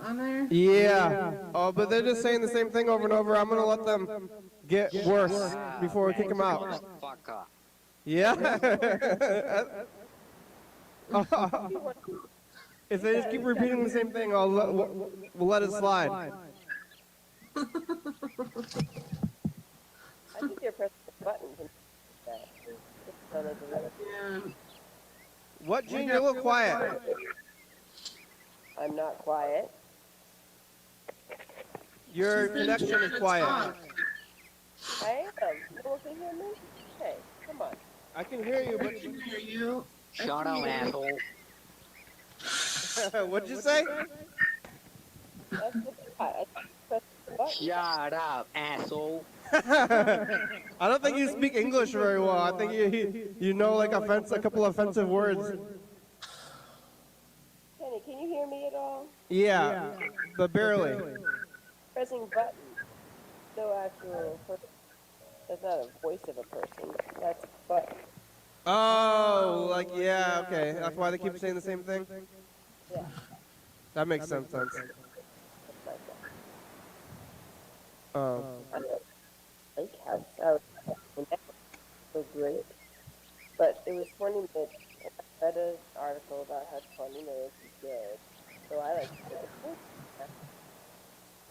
on there? Yeah. Oh, but they're just saying the same thing over and over. I'm gonna let them get worse before we kick them out. Motherfucker. Yeah. If they just keep repeating the same thing, we'll let it slide. I think you're pressing the buttons and that. It's none of the rest. Yeah. What, Gene? You're a little quiet. I'm not quiet. Your She's been connection trying is to quiet. talk. I am. No one can hear me? Hey, come on. I can hear you, I can hear you. I Shut can up, hear you. asshole. but what'd you say? That's the I press the button. Shut up, asshole. I don't think you speak English very well. I think you know like a couple offensive words. Kenny, can you hear me at all? Yeah, but barely. Pressing buttons. No actual person. That's not a voice of a person. That's a button. Oh, like yeah, okay. That's why they keep saying the same thing. Yeah. That makes sense. That's my Oh. lake house. I was so great. But it was 20 minutes. I read an article about how 20 minutes is good. So I like to do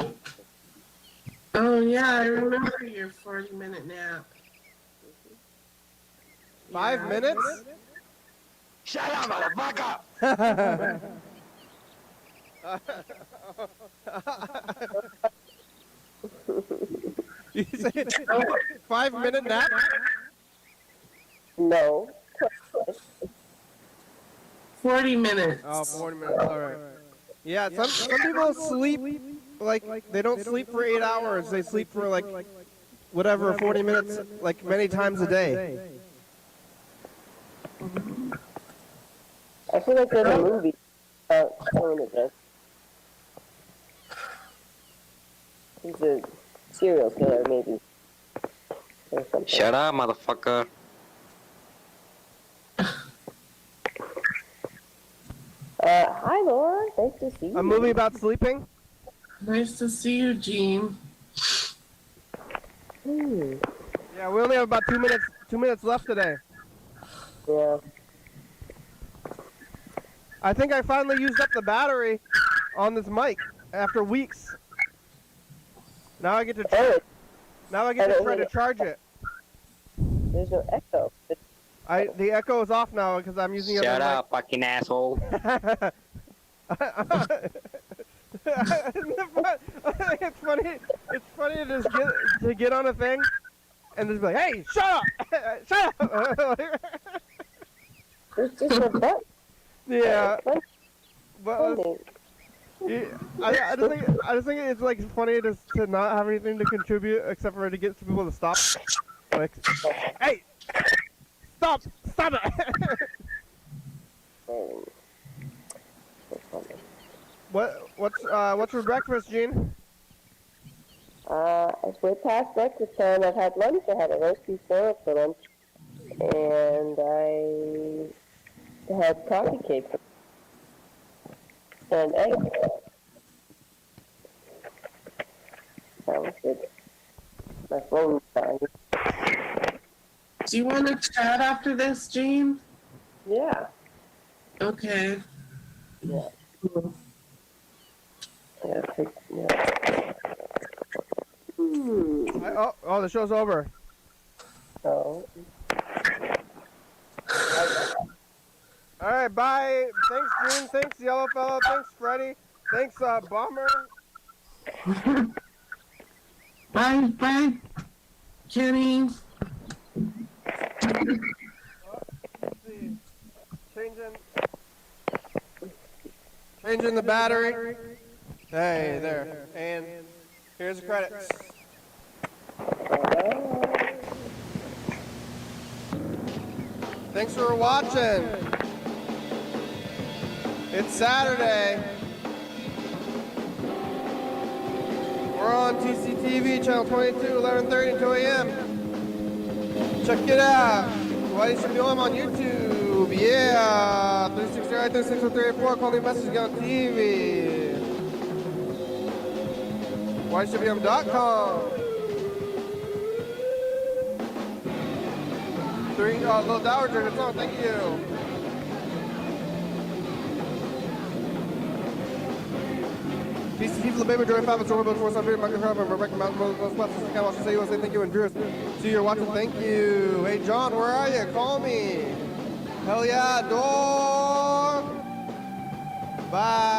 it. Oh yeah, I remember your 40-minute nap. 5 minutes? Shut up, motherfucker. You say 5 minute nap? No. 40 minutes. Oh, 40 minutes. All right. Yeah, some people sleep like they don't sleep for 8 hours. They sleep for like whatever 40 minutes, like many times a day. I feel like there's a movie about someone that does. He's a serial killer, maybe. Or something. Shut up, motherfucker. Hi, Laura. Nice to see you. A movie about sleeping? Nice to see you, Gene. Yeah, we only have about 2 minutes left today. Yeah. I think I finally used up the battery on this mic after weeks. Now I get to try. Now I get to try to charge it. There's no echo. The echo is off now because I'm using the Shut other up, fucking asshole. It's funny. It's funny to just get on a thing and just be like, "Hey, shut up! Shut up!" It's just a button. Yeah. But I just think it's like funny to not have anything to contribute except for to get some people to stop. Like, hey, stop it! What's for breakfast, Gene? It's way past breakfast time. I've had lunch. I had a roast beef sandwich for lunch, and I had coffee cake and eggs. That was good. My phone's dying. Do you want to chat after this, Gene? Yeah. Okay. Yeah. Yeah. Oh, the show's over. Oh. All right, bye. Thanks, Gene. Thanks, Yellow Fellow. Thanks, Freddy. Thanks, Bomber. Bye, Kenny. Let's see. Changing the battery. Hey, there. And here's the credits. Thanks for watching. It's Saturday. We're on TCTV, channel 22, 11:30 to 2 a.m. Check it out. YDHWM on YouTube. Yeah. 360-360384. Call me message on TV. YDHWM.com. Little Dowager in the song. Thank you. TCT for the baby, Jordan 5, it's over, 400, microphone, Rebecca Mountain, Rose West, I want to say USA, thank you, and Drew. See you're watching, thank you. Hey, John, where are you? Call me. Hell yeah, dog. Bye.